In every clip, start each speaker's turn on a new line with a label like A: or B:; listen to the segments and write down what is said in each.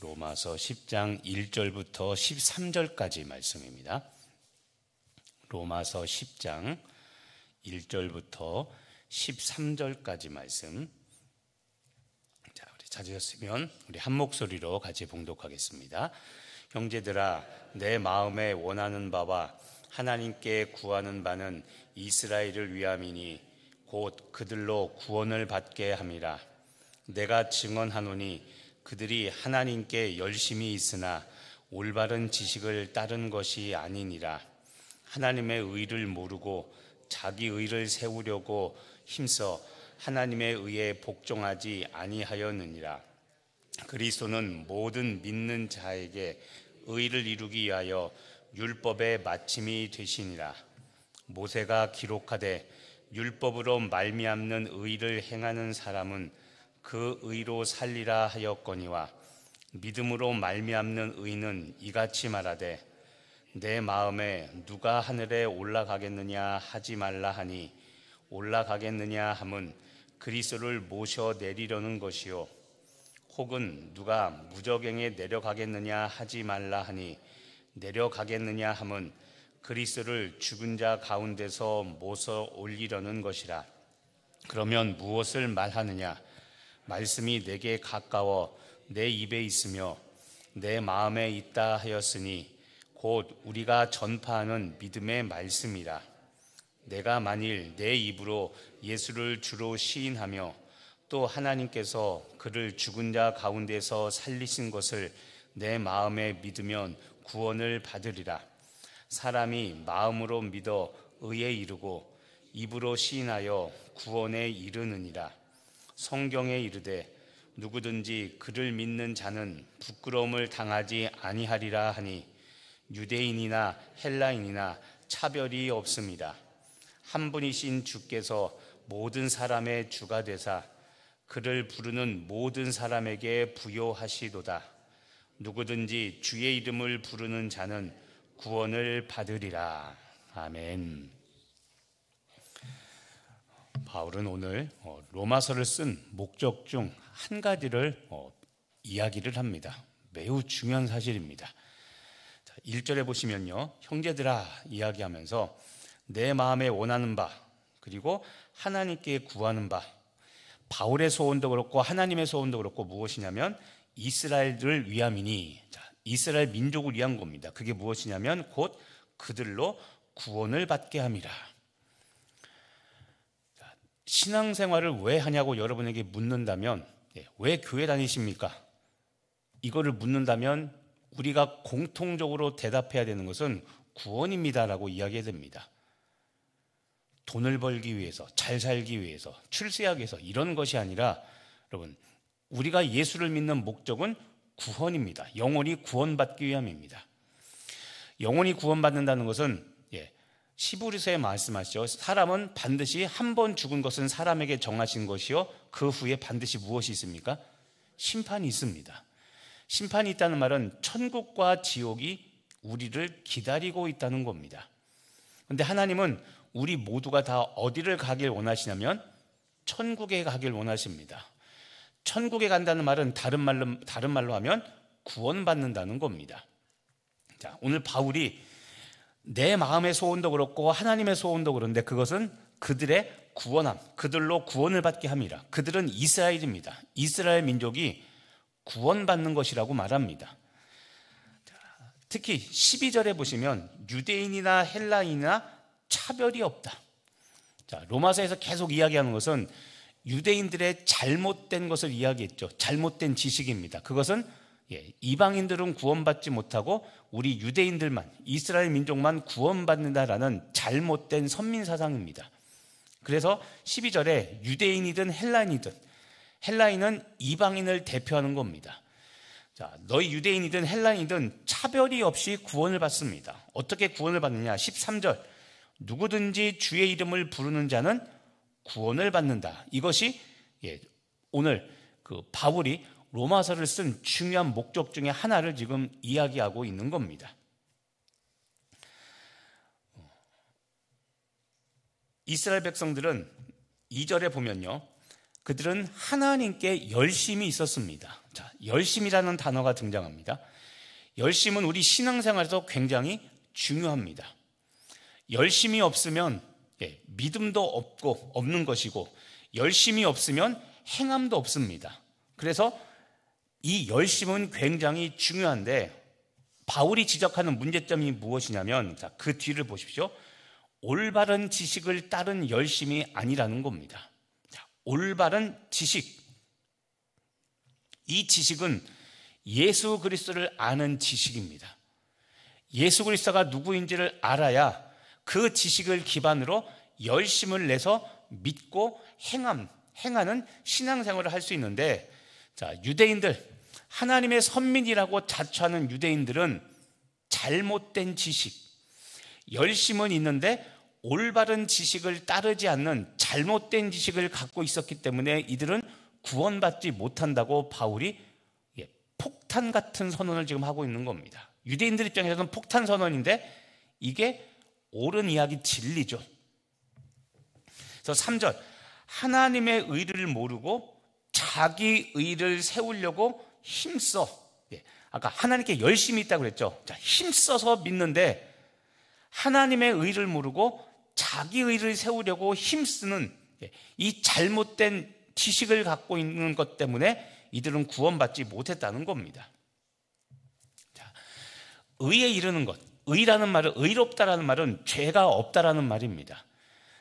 A: 로마서 10장 1절부터 13절까지 말씀입니다. 로마서 10장 1절부터 13절까지 말씀. 자, 우리 찾으셨으면 우리 한 목소리로 같이 봉독하겠습니다. 형제들아, 내 마음에 원하는 바와 하나님께 구하는 바는 이스라엘을 위함이니 곧 그들로 구원을 받게 함이라. 내가 증언하노니 그들이 하나님께 열심히 있으나 올바른 지식을 따른 것이 아니니라. 하나님의 의를 모르고 자기 의를 세우려고 힘써 하나님의 의에 복종하지 아니하였느니라. 그리스도는 모든 믿는 자에게 의를 이루기 위하여 율법의 마침이 되시니라. 모세가 기록하되 율법으로 말미암는 의를 행하는 사람은 그 의로 살리라 하였거니와 믿음으로 말미암는 의는 이같이 말하되 내 마음에 누가 하늘에 올라가겠느냐 하지 말라 하니 올라가겠느냐 함은 그리스도를 모셔 내리려는 것이요 혹은 누가 무저갱에 내려가겠느냐 하지 말라 하니 내려가겠느냐 함은 그리스도를 죽은 자 가운데서 모셔 올리려는 것이라. 그러면 무엇을 말하느냐? 말씀이 내게 가까워 내 입에 있으며 내 마음에 있다 하였으니 곧 우리가 전파하는 믿음의 말씀이라. 내가 만일 내 입으로 예수를 주로 시인하며 또 하나님께서 그를 죽은 자 가운데서 살리신 것을 내 마음에 믿으면 구원을 받으리라. 사람이 마음으로 믿어 의에 이르고 입으로 시인하여 구원에 이르느니라. 성경에 이르되 누구든지 그를 믿는 자는 부끄러움을 당하지 아니하리라 하니 유대인이나 헬라인이나 차별이 없습니다. 한 분이신 주께서 모든 사람의 주가 되사 그를 부르는 모든 사람에게 부요하시도다. 누구든지 주의 이름을 부르는 자는 구원을 받으리라. 아멘. 바울은 오늘 로마서를 쓴 목적 중 한 가지를 이야기를 합니다. 매우 중요한 사실입니다. 1절에 보시면요, 형제들아 이야기하면서 내 마음에 원하는 바 그리고 하나님께 구하는 바, 바울의 소원도 그렇고 하나님의 소원도 그렇고 무엇이냐면 이스라엘을 위함이니, 이스라엘 민족을 위한 겁니다. 그게 무엇이냐면 곧 그들로 구원을 받게 함이라. 신앙생활을 왜 하냐고 여러분에게 묻는다면, 왜 교회 다니십니까? 이거를 묻는다면 우리가 공통적으로 대답해야 되는 것은 구원입니다라고 이야기해야 됩니다. 돈을 벌기 위해서, 잘 살기 위해서, 출세하기 위해서 이런 것이 아니라, 여러분, 우리가 예수를 믿는 목적은 구원입니다. 영혼이 구원받기 위함입니다. 영혼이 구원받는다는 것은 시브리서에 말씀하시죠. 사람은 반드시 한 번 죽은 것은 사람에게 정하신 것이요 그 후에 반드시 무엇이 있습니까? 심판이 있습니다. 심판이 있다는 말은 천국과 지옥이 우리를 기다리고 있다는 겁니다. 그런데 하나님은 우리 모두가 다 어디를 가길 원하시냐면 천국에 가길 원하십니다. 천국에 간다는 말은 다른 말로 하면 구원받는다는 겁니다. 자, 오늘 바울이 내 마음의 소원도 그렇고 하나님의 소원도 그런데 그것은 그들의 구원함, 그들로 구원을 받게 함이라. 그들은 이스라엘입니다. 이스라엘 민족이 구원받는 것이라고 말합니다. 특히 12절에 보시면 유대인이나 헬라인이나 차별이 없다. 자, 로마서에서 계속 이야기하는 것은 유대인들의 잘못된 것을 이야기했죠. 잘못된 지식입니다. 그것은 이방인들은 구원받지 못하고 우리 유대인들만, 이스라엘 민족만 구원받는다라는 잘못된 선민사상입니다. 그래서 12절에 유대인이든 헬라인이든, 헬라인은 이방인을 대표하는 겁니다. 자, 너희 유대인이든 헬라인이든 차별이 없이 구원을 받습니다. 어떻게 구원을 받느냐? 13절, 누구든지 주의 이름을 부르는 자는 구원을 받는다. 이것이 오늘 바울이 로마서를 쓴 중요한 목적 중에 하나를 지금 이야기하고 있는 겁니다. 이스라엘 백성들은 2절에 보면요, 그들은 하나님께 열심히 있었습니다. 자, 열심이라는 단어가 등장합니다. 열심은 우리 신앙생활에서 굉장히 중요합니다. 열심이 없으면 믿음도 없는 것이고, 열심이 없으면 행함도 없습니다. 그래서 이 열심은 굉장히 중요한데, 바울이 지적하는 문제점이 무엇이냐면, 자, 그 뒤를 보십시오. 올바른 지식을 따른 열심이 아니라는 겁니다. 자, 올바른 지식, 이 지식은 예수 그리스도를 아는 지식입니다. 예수 그리스도가 누구인지를 알아야 그 지식을 기반으로 열심을 내서 믿고 행하는 신앙생활을 할 수 있는데, 자, 유대인들, 하나님의 선민이라고 자처하는 유대인들은 잘못된 지식, 열심은 있는데 올바른 지식을 따르지 않는 잘못된 지식을 갖고 있었기 때문에 이들은 구원받지 못한다고 바울이 폭탄 같은 선언을 지금 하고 있는 겁니다. 유대인들 입장에서는 폭탄 선언인데 이게 옳은 이야기 진리죠. 그래서 3절, 하나님의 의를 모르고 자기 의를 세우려고 힘써. 아까 하나님께 열심히 있다고 그랬죠. 자, 힘써서 믿는데 하나님의 의를 모르고 자기 의를 세우려고 힘쓰는 이 잘못된 지식을 갖고 있는 것 때문에 이들은 구원받지 못했다는 겁니다. 자, 의에 이르는 것, 의라는 말은, 의롭다라는 말은 죄가 없다라는 말입니다.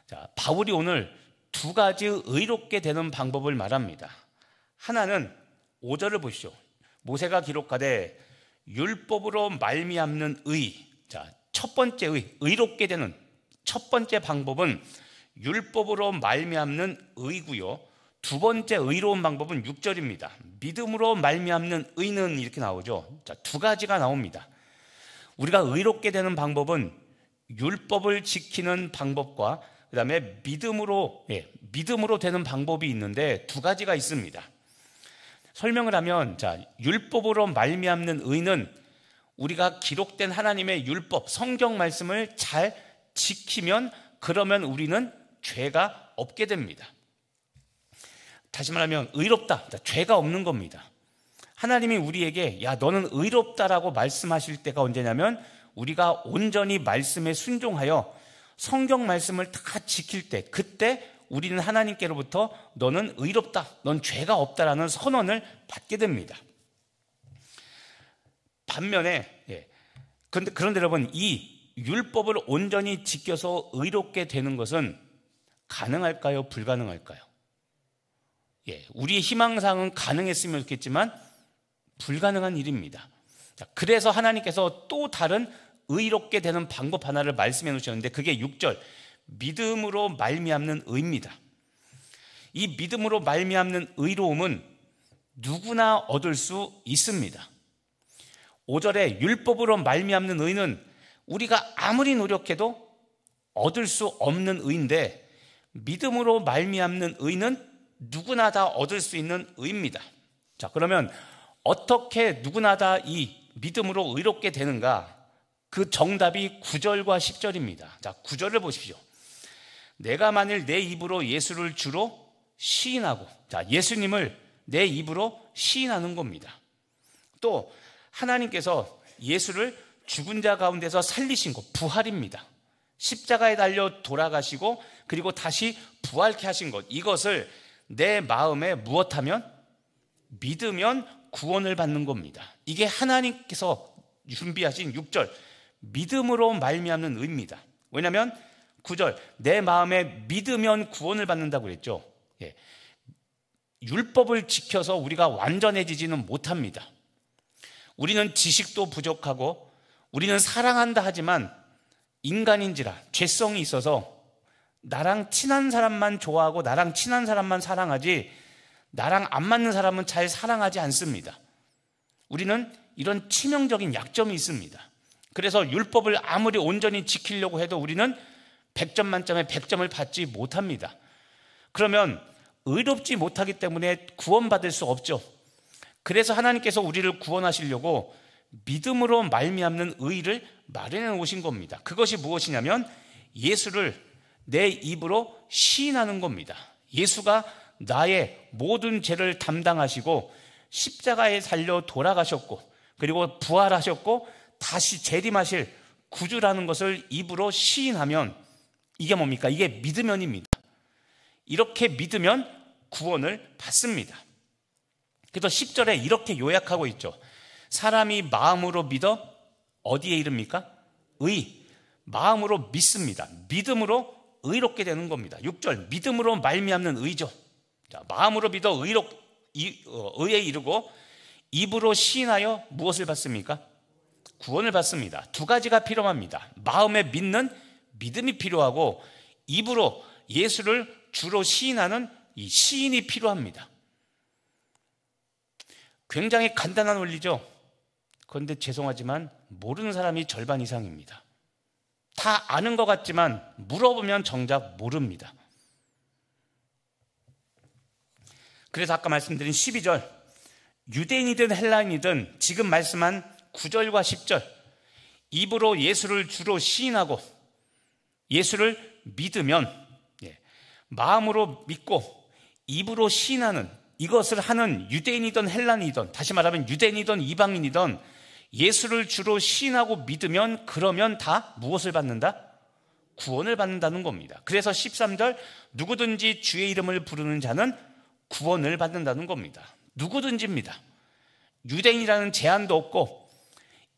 A: 자, 바울이 오늘 두 가지 의롭게 되는 방법을 말합니다. 하나는 5절을 보시죠. 모세가 기록하되 율법으로 말미암는 의. 자, 첫 번째 의롭게 되는 첫 번째 방법은 율법으로 말미암는 의고요. 두 번째 의로운 방법은 6절입니다. 믿음으로 말미암는 의는 이렇게 나오죠. 자, 두 가지가 나옵니다. 우리가 의롭게 되는 방법은 율법을 지키는 방법과 그 다음에 믿음으로 되는 방법이 있는데 두 가지가 있습니다. 설명을 하면, 자, 율법으로 말미암는 의는 우리가 기록된 하나님의 율법, 성경 말씀을 잘 지키면, 그러면 우리는 죄가 없게 됩니다. 다시 말하면 의롭다, 죄가 없는 겁니다. 하나님이 우리에게 야, 너는 의롭다라고 말씀하실 때가 언제냐면 우리가 온전히 말씀에 순종하여 성경 말씀을 다 지킬 때, 그때 우리는 하나님께로부터 너는 의롭다, 넌 죄가 없다라는 선언을 받게 됩니다. 반면에 그런데 여러분, 이 율법을 온전히 지켜서 의롭게 되는 것은 가능할까요? 불가능할까요? 우리의 희망사항은 가능했으면 좋겠지만 불가능한 일입니다. 그래서 하나님께서 또 다른 의롭게 되는 방법 하나를 말씀해 놓으셨는데 그게 6절, 믿음으로 말미암는 의입니다. 이 믿음으로 말미암는 의로움은 누구나 얻을 수 있습니다. 5절에 율법으로 말미암는 의는 우리가 아무리 노력해도 얻을 수 없는 의인데, 믿음으로 말미암는 의는 누구나 다 얻을 수 있는 의입니다. 자, 그러면 어떻게 누구나 다 이 믿음으로 의롭게 되는가? 그 정답이 9절과 10절입니다. 자, 9절을 보십시오. 내가 만일 내 입으로 예수를 주로 시인하고, 자, 예수님을 내 입으로 시인하는 겁니다. 또 하나님께서 예수를 죽은 자 가운데서 살리신 것, 부활입니다. 십자가에 달려 돌아가시고 그리고 다시 부활케 하신 것, 이것을 내 마음에 무엇하면? 믿으면 구원을 받는 겁니다. 이게 하나님께서 준비하신 6절, 믿음으로 말미암는 의입니다. 왜냐하면 9절, 내 마음에 믿으면 구원을 받는다고 그랬죠. 율법을 지켜서 우리가 완전해지지는 못합니다. 우리는 지식도 부족하고 우리는 사랑한다 하지만 인간인지라 죄성이 있어서 나랑 친한 사람만 좋아하고 나랑 친한 사람만 사랑하지 나랑 안 맞는 사람은 잘 사랑하지 않습니다. 우리는 이런 치명적인 약점이 있습니다. 그래서 율법을 아무리 온전히 지키려고 해도 우리는 100점 만점에 100점을 받지 못합니다. 그러면 의롭지 못하기 때문에 구원받을 수 없죠. 그래서 하나님께서 우리를 구원하시려고 믿음으로 말미암는 의를 마련해 놓으신 겁니다. 그것이 무엇이냐면 예수를 내 입으로 시인하는 겁니다. 예수가 나의 모든 죄를 담당하시고 십자가에 달려 돌아가셨고 그리고 부활하셨고 다시 재림하실 구주라는 것을 입으로 시인하면 이게 뭡니까? 이게 믿으면입니다. 이렇게 믿으면 구원을 받습니다. 그래서 10절에 이렇게 요약하고 있죠. 사람이 마음으로 믿어 어디에 이릅니까? 마음으로 믿습니다. 믿음으로 의롭게 되는 겁니다. 6절 믿음으로 말미암는 의죠. 자, 마음으로 믿어 의에 이르고 입으로 시인하여 무엇을 받습니까? 구원을 받습니다. 두 가지가 필요합니다. 마음에 믿는 믿음이 필요하고 입으로 예수를 주로 시인하는 이 시인이 필요합니다. 굉장히 간단한 원리죠. 그런데 죄송하지만 모르는 사람이 절반 이상입니다. 다 아는 것 같지만 물어보면 정작 모릅니다. 그래서 아까 말씀드린 12절 유대인이든 헬라인이든 지금 말씀한 9절과 10절 입으로 예수를 주로 시인하고 예수를 믿으면 마음으로 믿고 입으로 시인하는 이것을 하는 유대인이든 헬라인이든 다시 말하면 유대인이든 이방인이든 예수를 주로 시인하고 믿으면 그러면 다 무엇을 받는다? 구원을 받는다는 겁니다. 그래서 13절 누구든지 주의 이름을 부르는 자는 구원을 받는다는 겁니다. 누구든지입니다. 유대인이라는 제한도 없고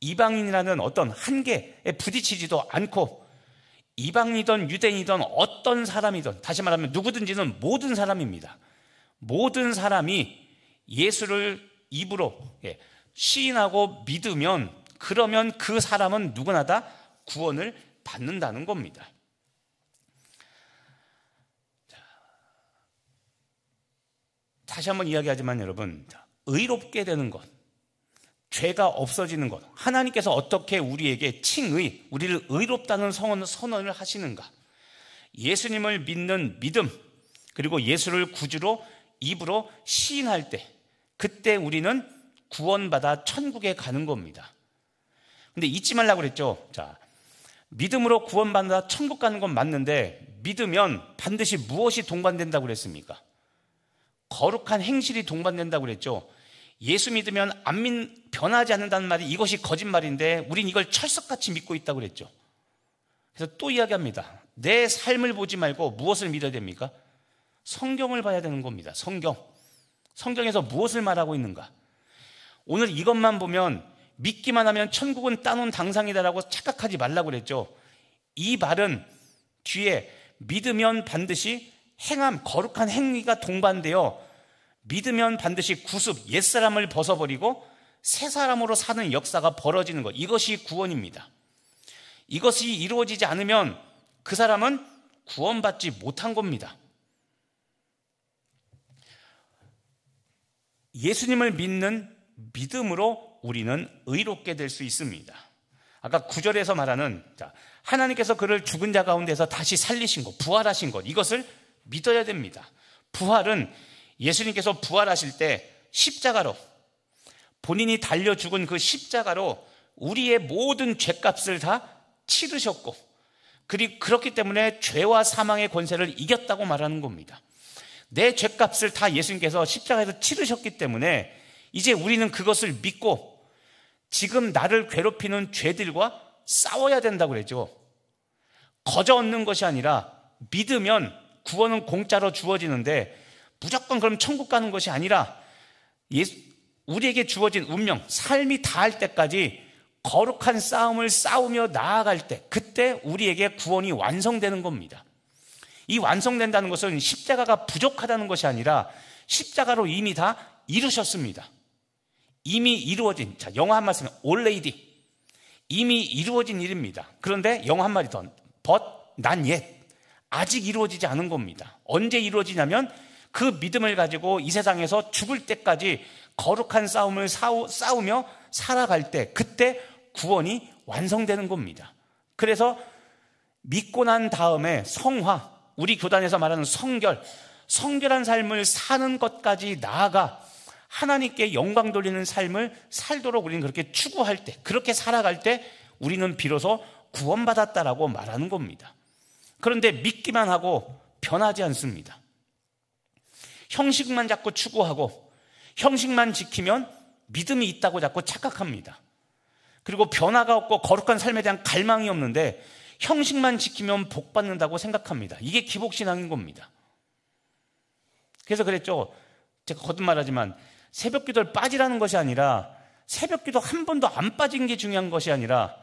A: 이방인이라는 어떤 한계에 부딪히지도 않고 이방인이든 유대인이든 어떤 사람이든 다시 말하면 누구든지는 모든 사람입니다. 모든 사람이 예수를 입으로 시인하고 믿으면 그러면 그 사람은 누구나 다 구원을 받는다는 겁니다. 다시 한번 이야기하지만 여러분 의롭게 되는 것 죄가 없어지는 것 하나님께서 어떻게 우리에게 칭의 우리를 의롭다는 선언을 하시는가 예수님을 믿는 믿음 그리고 예수를 구주로 입으로 시인할 때 그때 우리는 구원받아 천국에 가는 겁니다. 근데 잊지 말라고 그랬죠. 자, 믿음으로 구원받아 천국 가는 건 맞는데 믿으면 반드시 무엇이 동반된다고 그랬습니까? 거룩한 행실이 동반된다고 그랬죠. 예수 믿으면 변하지 않는다는 말이 이것이 거짓말인데 우린 이걸 철석같이 믿고 있다고 그랬죠. 그래서 또 이야기합니다. 내 삶을 보지 말고 무엇을 믿어야 됩니까? 성경을 봐야 되는 겁니다. 성경에서 무엇을 말하고 있는가? 오늘 이것만 보면 믿기만 하면 천국은 따놓은 당상이다라고 착각하지 말라고 그랬죠. 이 말은 뒤에 믿으면 반드시 행함, 거룩한 행위가 동반되어 믿으면 반드시 구습, 옛사람을 벗어버리고 새 사람으로 사는 역사가 벌어지는 것. 이것이 구원입니다. 이것이 이루어지지 않으면 그 사람은 구원받지 못한 겁니다. 예수님을 믿는 믿음으로 우리는 의롭게 될 수 있습니다. 아까 9절에서 말하는 하나님께서 그를 죽은 자 가운데서 다시 살리신 것, 부활하신 것 이것을 믿어야 됩니다. 부활은 예수님께서 부활하실 때 십자가로 본인이 달려 죽은 그 십자가로 우리의 모든 죄값을 다 치르셨고 그렇기 때문에 죄와 사망의 권세를 이겼다고 말하는 겁니다. 내 죄값을 다 예수님께서 십자가에서 치르셨기 때문에 이제 우리는 그것을 믿고 지금 나를 괴롭히는 죄들과 싸워야 된다고 그랬죠. 거저 얻는 것이 아니라 믿으면 구원은 공짜로 주어지는데 무조건 그럼 천국 가는 것이 아니라 우리에게 주어진 운명, 삶이 다할 때까지 거룩한 싸움을 싸우며 나아갈 때 그때 우리에게 구원이 완성되는 겁니다. 이 완성된다는 것은 십자가가 부족하다는 것이 아니라 십자가로 이미 다 이루셨습니다. 이미 이루어진 영어 한 말씀은 already 이미 이루어진 일입니다. 그런데 영어 한 마디 더 but not yet 아직 이루어지지 않은 겁니다. 언제 이루어지냐면 그 믿음을 가지고 이 세상에서 죽을 때까지 거룩한 싸움을 싸우며 살아갈 때 그때 구원이 완성되는 겁니다. 그래서 믿고 난 다음에 성화 우리 교단에서 말하는 성결한 삶을 사는 것까지 나아가 하나님께 영광 돌리는 삶을 살도록 우리는 그렇게 추구할 때 그렇게 살아갈 때 우리는 비로소 구원받았다라고 말하는 겁니다. 그런데 믿기만 하고 변하지 않습니다. 형식만 자꾸 추구하고 형식만 지키면 믿음이 있다고 자꾸 착각합니다. 그리고 변화가 없고 거룩한 삶에 대한 갈망이 없는데 형식만 지키면 복 받는다고 생각합니다. 이게 기복신앙인 겁니다. 그래서 그랬죠. 제가 거듭말하지만 새벽 기도를 빠지라는 것이 아니라 새벽 기도 한 번도 안 빠진 게 중요한 것이 아니라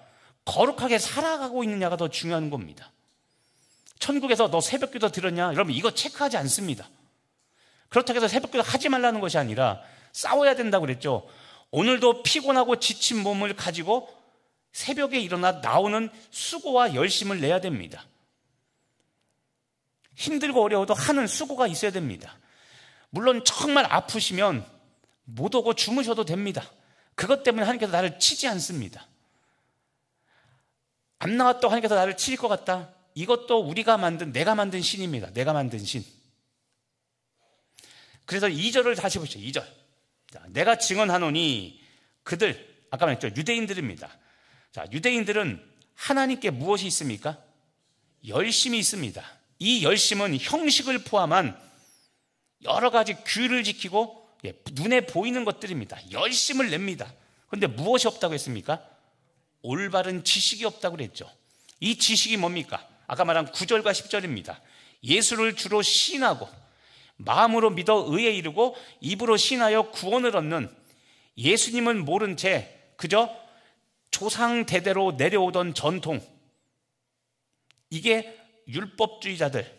A: 거룩하게 살아가고 있느냐가 더 중요한 겁니다. 천국에서 너 새벽 기도 들었냐? 여러분 이거 체크하지 않습니다. 그렇다고 해서 새벽 기도 하지 말라는 것이 아니라 싸워야 된다고 그랬죠. 오늘도 피곤하고 지친 몸을 가지고 새벽에 일어나 나오는 수고와 열심을 내야 됩니다. 힘들고 어려워도 하는 수고가 있어야 됩니다. 물론 정말 아프시면 못 오고 주무셔도 됩니다. 그것 때문에 하나님께서 나를 치지 않습니다. 안 나왔다고 하나님께서 나를 치실 것 같다. 이것도 우리가 만든, 내가 만든 신입니다. 내가 만든 신. 그래서 2절을 다시 보시죠. 2절. 자, 내가 증언하노니 그들, 아까 말했죠. 유대인들입니다. 자, 유대인들은 하나님께 무엇이 있습니까? 열심이 있습니다. 이 열심은 형식을 포함한 여러 가지 규를 지키고 눈에 보이는 것들입니다. 열심을 냅니다. 그런데 무엇이 없다고 했습니까? 올바른 지식이 없다고 그랬죠. 이 지식이 뭡니까? 아까 말한 9절과 10절입니다. 예수를 주로 시인하고 마음으로 믿어 의에 이르고 입으로 시인하여 구원을 얻는, 예수님은 모른 채 그저 조상 대대로 내려오던 전통, 이게 율법주의자들,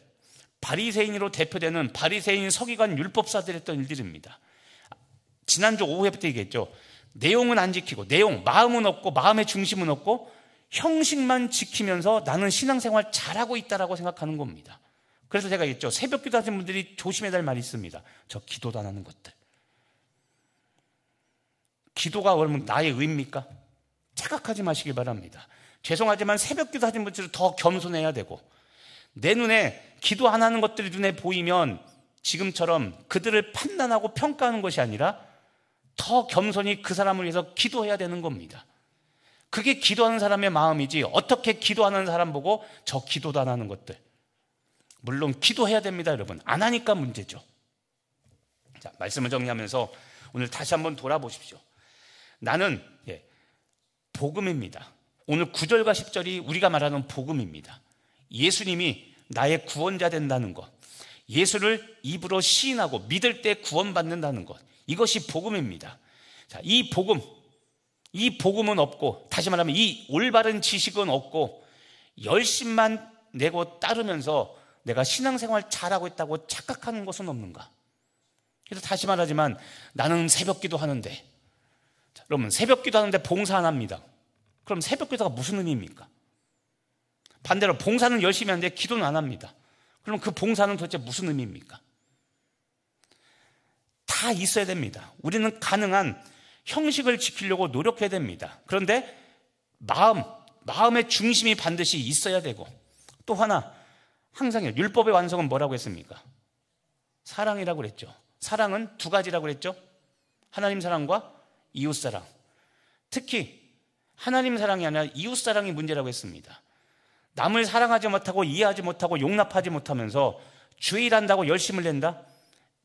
A: 바리새인으로 대표되는 바리새인 서기관 율법사들이 했던 일들입니다. 지난주 오후에부터 얘기했죠. 내용은 안 지키고, 마음은 없고, 마음의 중심은 없고, 형식만 지키면서 나는 신앙생활 잘하고 있다라고 생각하는 겁니다. 그래서 제가 얘기했죠. 새벽 기도 하시는 분들이 조심해야 될 말이 있습니다. 저 기도도 안 하는 것들. 기도가 여러분 나의 의입니까? 착각하지 마시길 바랍니다. 죄송하지만 새벽 기도 하시는 분들은 더 겸손해야 되고, 내 눈에 기도 안 하는 것들이 눈에 보이면 지금처럼 그들을 판단하고 평가하는 것이 아니라 더 겸손히 그 사람을 위해서 기도해야 되는 겁니다. 그게 기도하는 사람의 마음이지, 어떻게 기도하는 사람 보고 저 기도도 안 하는 것들. 물론 기도해야 됩니다, 여러분. 안 하니까 문제죠. 자, 말씀을 정리하면서 오늘 다시 한번 돌아보십시오. 나는 복음입니다. 오늘 9절과 10절이 우리가 말하는 복음입니다. 예수님이 나의 구원자 된다는 것, 예수를 입으로 시인하고 믿을 때 구원받는다는 것, 이것이 복음입니다. 자, 이 복음은 없고, 다시 말하면 이 올바른 지식은 없고, 열심만 내고 따르면서 내가 신앙생활 잘하고 있다고 착각하는 것은 없는가? 그래서 다시 말하지만 나는 새벽 기도 하는데, 자, 여러분 새벽 기도 하는데 봉사 안 합니다. 그럼 새벽 기도가 무슨 의미입니까? 반대로 봉사는 열심히 하는데 기도는 안 합니다. 그럼 그 봉사는 도대체 무슨 의미입니까? 다 있어야 됩니다. 우리는 가능한 형식을 지키려고 노력해야 됩니다. 그런데 마음의 중심이 반드시 있어야 되고, 또 하나, 항상 율법의 완성은 뭐라고 했습니까? 사랑이라고 그랬죠. 사랑은 두 가지라고 그랬죠. 하나님 사랑과 이웃 사랑. 특히 하나님 사랑이 아니라 이웃 사랑이 문제라고 했습니다. 남을 사랑하지 못하고 이해하지 못하고 용납하지 못하면서 주의한다고 열심을 낸다?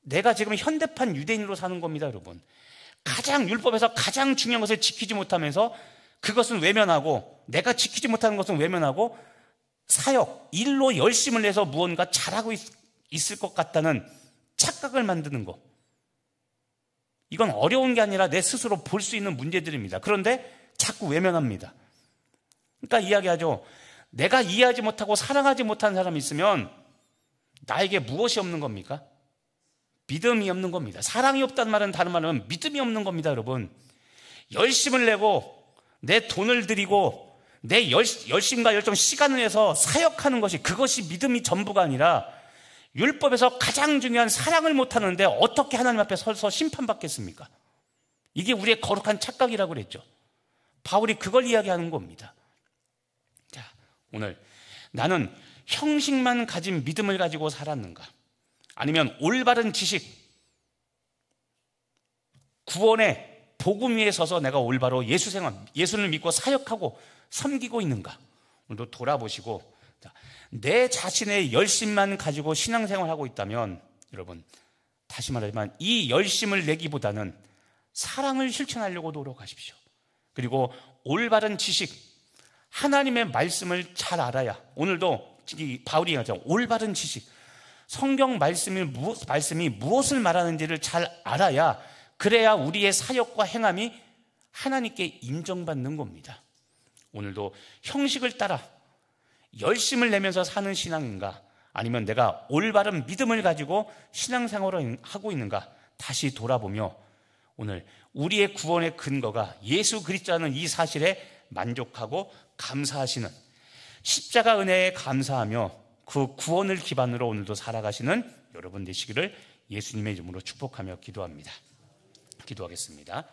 A: 내가 지금 현대판 유대인으로 사는 겁니다, 여러분. 가장 율법에서 가장 중요한 것을 지키지 못하면서 그것은 외면하고, 내가 지키지 못하는 것은 외면하고, 사역, 일로 열심을 내서 무언가 잘하고 있을 것 같다는 착각을 만드는 것. 이건 어려운 게 아니라 내 스스로 볼 수 있는 문제들입니다. 그런데 자꾸 외면합니다. 그러니까 이야기하죠. 내가 이해하지 못하고 사랑하지 못하는 사람이 있으면 나에게 무엇이 없는 겁니까? 믿음이 없는 겁니다. 사랑이 없다는 말은 다른 말로 하면 믿음이 없는 겁니다, 여러분. 열심을 내고 내 돈을 들이고 내 열심과 열정, 시간을 내서 사역하는 것이, 그것이 믿음이 전부가 아니라 율법에서 가장 중요한 사랑을 못하는데 어떻게 하나님 앞에 서서 심판받겠습니까? 이게 우리의 거룩한 착각이라고 그랬죠. 바울이 그걸 이야기하는 겁니다. 자, 오늘 나는 형식만 가진 믿음을 가지고 살았는가? 아니면 올바른 지식, 구원의 복음 위에 서서 내가 올바로 예수를 믿고 사역하고 섬기고 있는가? 오늘도 돌아보시고, 내 자신의 열심만 가지고 신앙생활하고 있다면 여러분 다시 말하지만 이 열심을 내기보다는 사랑을 실천하려고 노력하십시오. 그리고 올바른 지식, 하나님의 말씀을 잘 알아야, 오늘도 바울이 얘기하죠. 올바른 지식, 성경 말씀이 무엇을 말하는지를 잘 알아야, 그래야 우리의 사역과 행함이 하나님께 인정받는 겁니다. 오늘도 형식을 따라 열심을 내면서 사는 신앙인가, 아니면 내가 올바른 믿음을 가지고 신앙생활을 하고 있는가 다시 돌아보며 오늘 우리의 구원의 근거가 예수 그리스도라는 이 사실에 만족하고 감사하시는, 십자가 은혜에 감사하며 그 구원을 기반으로 오늘도 살아가시는 여러분 되시기를 예수님의 이름으로 축복하며 기도합니다. 기도하겠습니다.